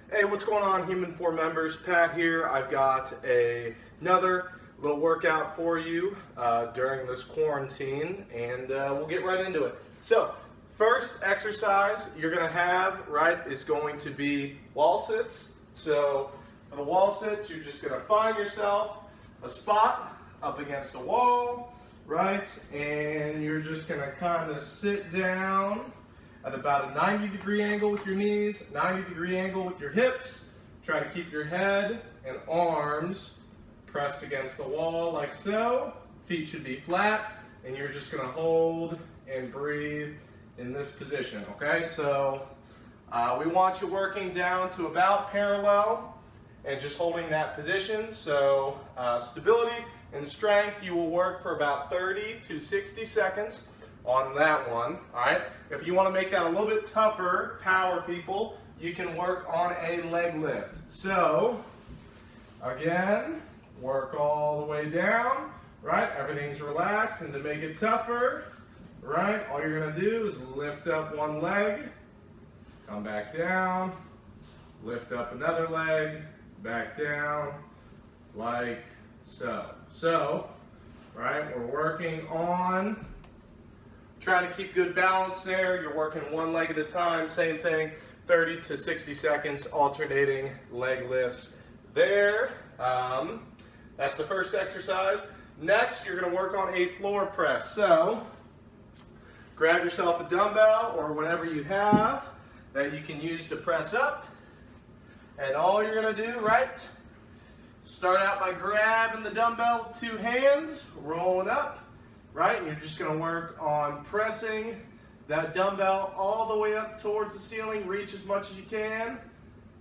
Hey, what's going on, Human 4 members? Pat here. I've got another little workout for you during this quarantine, and we'll get right into it. So, first exercise you're going to have, right, is going to be wall sits. So, for the wall sits, you're just going to find yourself a spot up against a wall, right, and you're just going to kind of sit down at about a 90-degree angle with your knees, 90-degree angle with your hips. Try to keep your head and arms pressed against the wall like so. Feet should be flat, and you're just gonna hold and breathe in this position, okay? So we want you working down to about parallel and just holding that position. So stability and strength, you will work for about 30 to 60 seconds on that one, all right? If you want to make that a little bit tougher, power people, you can work on a leg lift. So, again, work all the way down, right? Everything's relaxed, and to make it tougher, right, all you're going to do is lift up one leg, come back down, lift up another leg, back down, like so. So, right, we're working on trying to keep good balance there. You're working one leg at a time, same thing, 30 to 60 seconds, alternating leg lifts there. That's the first exercise. Next, you're going to work on a floor press. So, grab yourself a dumbbell or whatever you have that you can use to press up. And all you're going to do, right, start out by grabbing the dumbbell with two hands, rolling up. Right, and you're just going to work on pressing that dumbbell all the way up towards the ceiling. Reach as much as you can.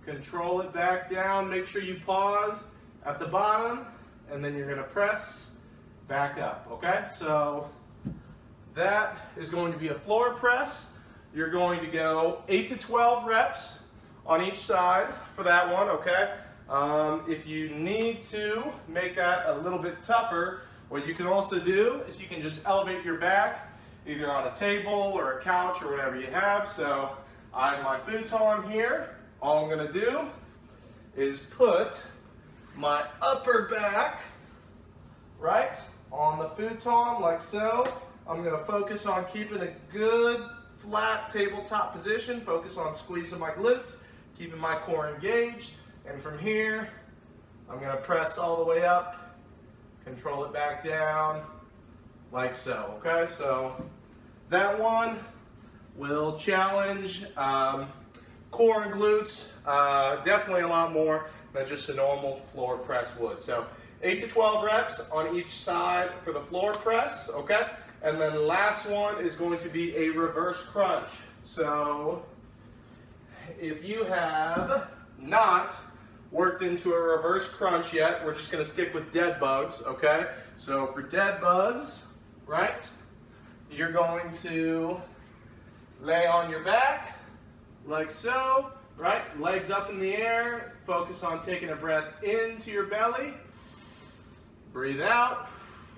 Control it back down. Make sure you pause at the bottom, and then you're going to press back up. Okay, so that is going to be a floor press. You're going to go 8 to 12 reps on each side for that one. Okay, if you need to make that a little bit tougher, what you can also do is you can just elevate your back either on a table or a couch or whatever you have. So I have my futon here. All I'm going to do is put my upper back right on the futon like so. I'm going to focus on keeping a good flat tabletop position. Focus on squeezing my glutes, keeping my core engaged. And from here, I'm going to press all the way up. Control it back down, like so, okay? So that one will challenge core and glutes definitely a lot more than just a normal floor press would. So 8 to 12 reps on each side for the floor press, okay? And then the last one is going to be a reverse crunch. So if you have not worked into a reverse crunch yet, we're just going to stick with dead bugs, okay? So for dead bugs, right, you're going to lay on your back like so, right? Legs up in the air. Focus on taking a breath into your belly. Breathe out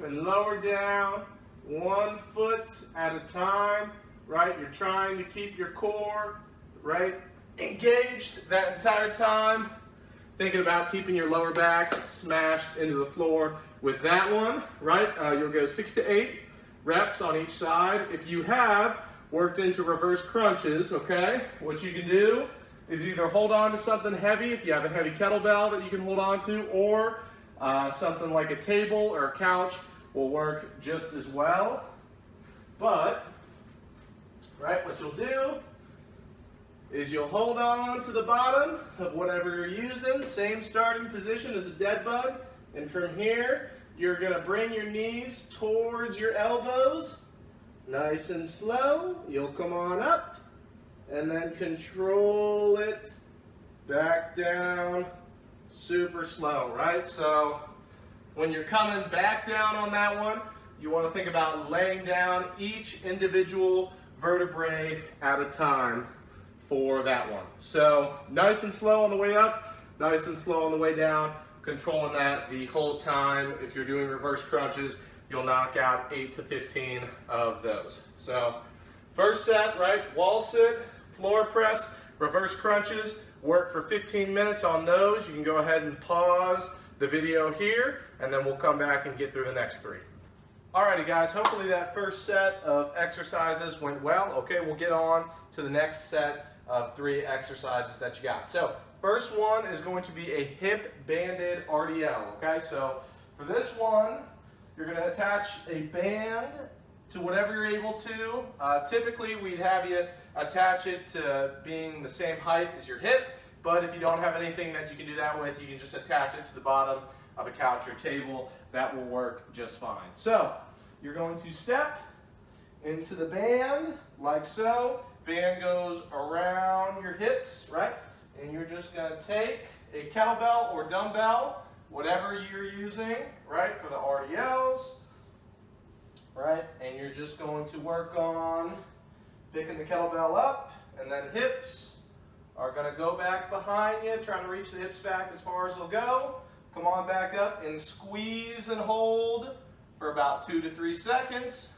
and lower down 1 foot at a time, right? You're trying to keep your core, right, engaged that entire time. Thinking about keeping your lower back smashed into the floor with that one, right? You'll go 6 to 8 reps on each side. If you have worked into reverse crunches, okay, what you can do is either hold on to something heavy, if you have a heavy kettlebell that you can hold on to, or something like a table or a couch will work just as well. But, right, what you'll do is you'll hold on to the bottom of whatever you're using, same starting position as a dead bug, and from here you're going to bring your knees towards your elbows, nice and slow. You'll come on up and then control it back down super slow, right? So when you're coming back down on that one, you want to think about laying down each individual vertebrae at a time for that one. So nice and slow on the way up, nice and slow on the way down, controlling that the whole time. If you're doing reverse crunches, you'll knock out 8 to 15 of those. So first set, right, wall sit, floor press, reverse crunches, work for 15 minutes on those. You can go ahead and pause the video here, and then we'll come back and get through the next 3. Alrighty guys, hopefully that first set of exercises went well. Okay, we'll get on to the next set of 3 exercises that you got. So, first one is going to be a hip banded RDL. Okay, so for this one, you're going to attach a band to whatever you're able to. Typically, we'd have you attach it to being the same height as your hip, but if you don't have anything that you can do that with, you can just attach it to the bottom of a couch or table. That will work just fine. So, you're going to step into the band like so. Band goes around your hips, right? And you're just going to take a kettlebell or dumbbell, whatever you're using, right, for the RDLs, right? And you're just going to work on picking the kettlebell up, and then hips are going to go back behind you, trying to reach the hips back as far as they'll go. Come on back up and squeeze and hold for about 2 to 3 seconds,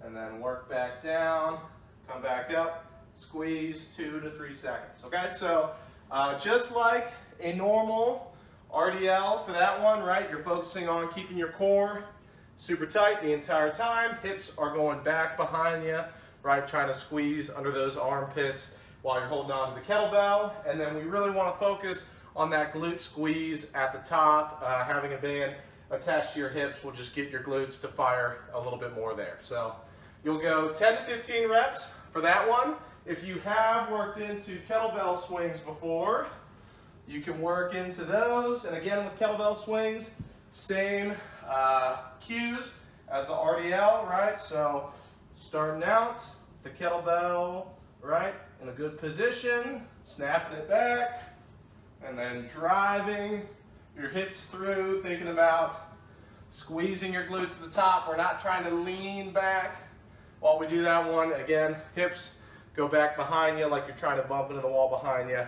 and then work back down, come back up, squeeze 2 to 3 seconds. Okay, so just like a normal RDL for that one, right? You're focusing on keeping your core super tight the entire time. Hips are going back behind you, right? Trying to squeeze under those armpits while you're holding on to the kettlebell. And then we really want to focus on that glute squeeze at the top. Having a band attached to your hips will just get your glutes to fire a little bit more there. So you'll go 10 to 15 reps for that one. If you have worked into kettlebell swings before, you can work into those. And again, with kettlebell swings, same cues as the RDL, right? So starting out, the kettlebell, right, in a good position, snapping it back, and then driving your hips through, thinking about squeezing your glutes at the top. We're not trying to lean back while we do that one. Again, hips go back behind you like you're trying to bump into the wall behind you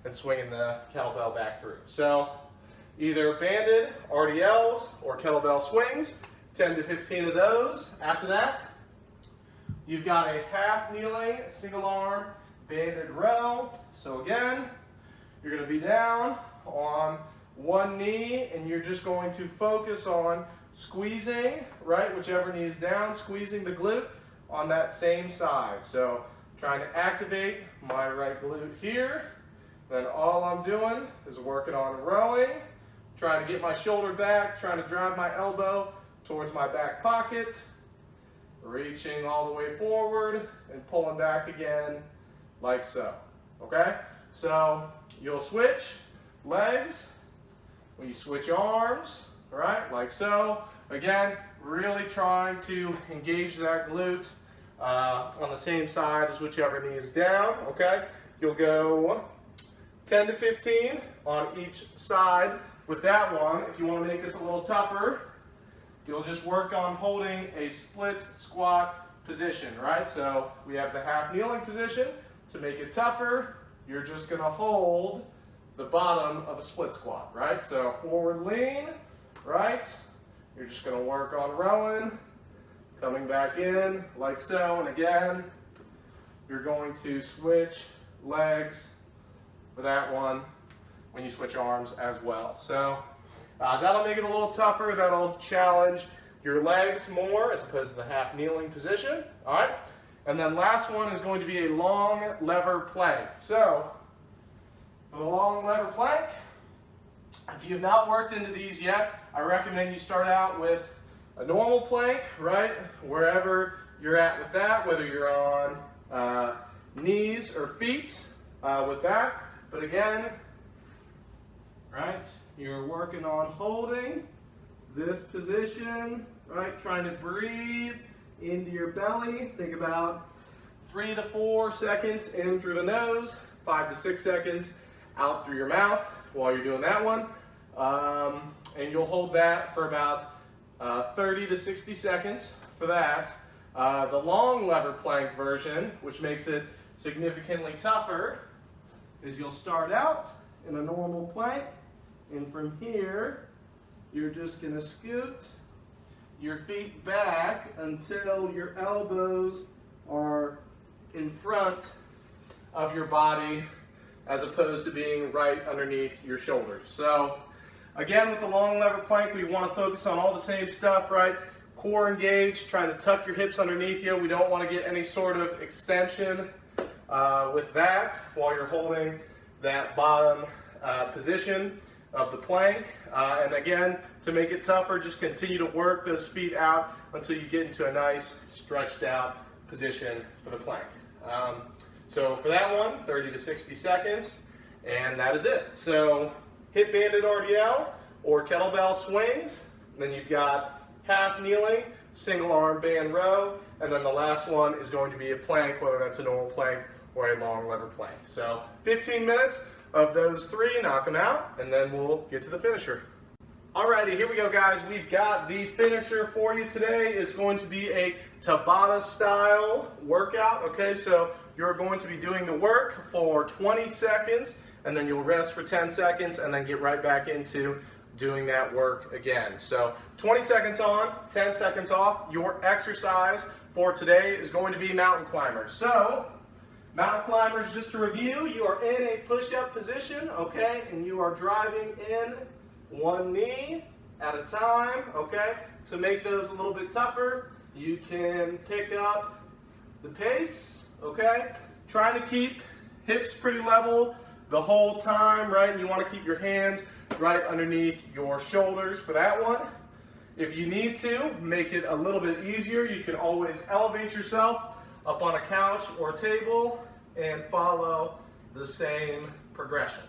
and swinging the kettlebell back through. So either banded RDLs or kettlebell swings, 10 to 15 of those. After that, you've got a half kneeling single arm banded row. So again, you're going to be down on one knee, and you're just going to focus on squeezing, right, whichever knee is down, squeezing the glute on that same side. So trying to activate my right glute here. Then all I'm doing is working on rowing, trying to get my shoulder back, trying to drive my elbow towards my back pocket, reaching all the way forward and pulling back again like so. Okay? So you'll switch legs when you switch arms, right, like so. Again, really trying to engage that glute on the same side as whichever knee is down, okay? You'll go 10 to 15 on each side with that one. If you want to make this a little tougher, you'll just work on holding a split squat position, right? So we have the half kneeling position. To make it tougher, you're just going to hold the bottom of a split squat, right? So forward lean, right? You're just going to work on rowing, coming back in like so, and again, you're going to switch legs for that one when you switch arms as well. So that'll make it a little tougher. That'll challenge your legs more as opposed to the half kneeling position. All right. And then last one is going to be a long lever plank. So for the long lever plank, if you've not worked into these yet, I recommend you start out with a normal plank, right? Wherever you're at with that, whether you're on knees or feet with that. But again, right, you're working on holding this position, right? Trying to breathe into your belly. Think about 3 to 4 seconds in through the nose, 5 to 6 seconds out through your mouth while you're doing that one. And you'll hold that for about 30 to 60 seconds for that. The long lever plank version, which makes it significantly tougher, is you'll start out in a normal plank, and from here, you're just going to scoot your feet back until your elbows are in front of your body as opposed to being right underneath your shoulders. So again, with the long lever plank, we want to focus on all the same stuff, right? Core engaged, trying to tuck your hips underneath you. We don't want to get any sort of extension with that while you're holding that bottom position of the plank. And again, to make it tougher, just continue to work those feet out until you get into a nice stretched out position for the plank. So for that one, 30 to 60 seconds, and that is it. So hip banded RDL or kettlebell swings, then you've got half kneeling, single arm band row, and then the last one is going to be a plank, whether that's a normal plank or a long lever plank. So 15 minutes of those three, knock them out, and then we'll get to the finisher. Alrighty, here we go, guys. We've got the finisher for you today. It's going to be a Tabata style workout. Okay, so you're going to be doing the work for 20 seconds, and then you'll rest for 10 seconds, and then get right back into doing that work again. So 20 seconds on, 10 seconds off. Your exercise for today is going to be mountain climbers. So mountain climbers, just to review, you are in a push-up position, okay, and you are driving in one knee at a time, okay. To make those a little bit tougher, you can pick up the pace, okay. Trying to keep hips pretty level the whole time, right, and you want to keep your hands right underneath your shoulders for that one. If you need to make it a little bit easier, you can always elevate yourself up on a couch or table and follow the same progression,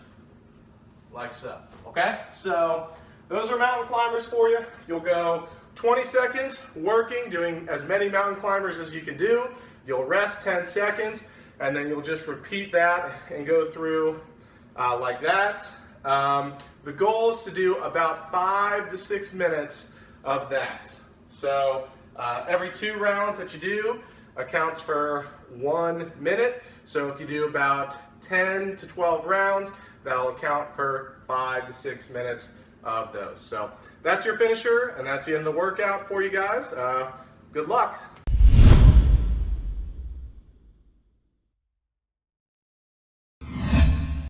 like so. Okay, so those are mountain climbers for you. You'll go 20 seconds working, doing as many mountain climbers as you can do. You'll rest 10 seconds, and then you'll just repeat that and go through like that. The goal is to do about 5 to 6 minutes of that. So every 2 rounds that you do accounts for 1 minute. So if you do about 10 to 12 rounds, that'll account for 5 to 6 minutes of those. So that's your finisher, and that's the end of the workout for you guys. Good luck.